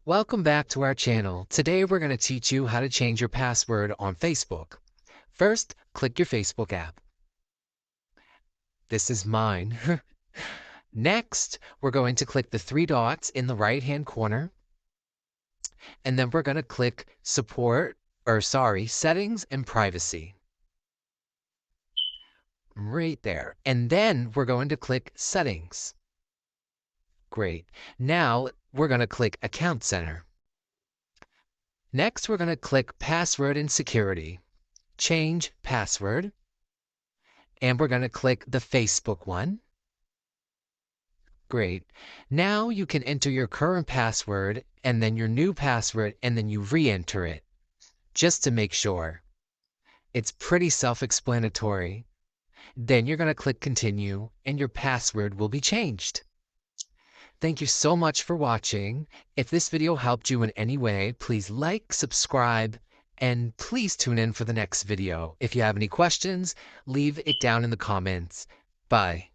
Welcome back to our channel. Today we're going to teach you how to change your password on Facebook. First, click your Facebook app. This is mine. Next, we're going to click the three dots in the right-hand corner. And then we're going to click Settings and Privacy. Right there. And then we're going to click Settings. Great. Now we're going to click Account Center. Next, we're going to click Password and Security. Change Password. And we're going to click the Facebook one. Great. Now you can enter your current password and then your new password and then you re-enter it just to make sure. It's pretty self-explanatory. Then you're going to click Continue and your password will be changed. Thank you so much for watching. If this video helped you in any way, please like, subscribe, and please tune in for the next video. If you have any questions, leave it down in the comments. Bye.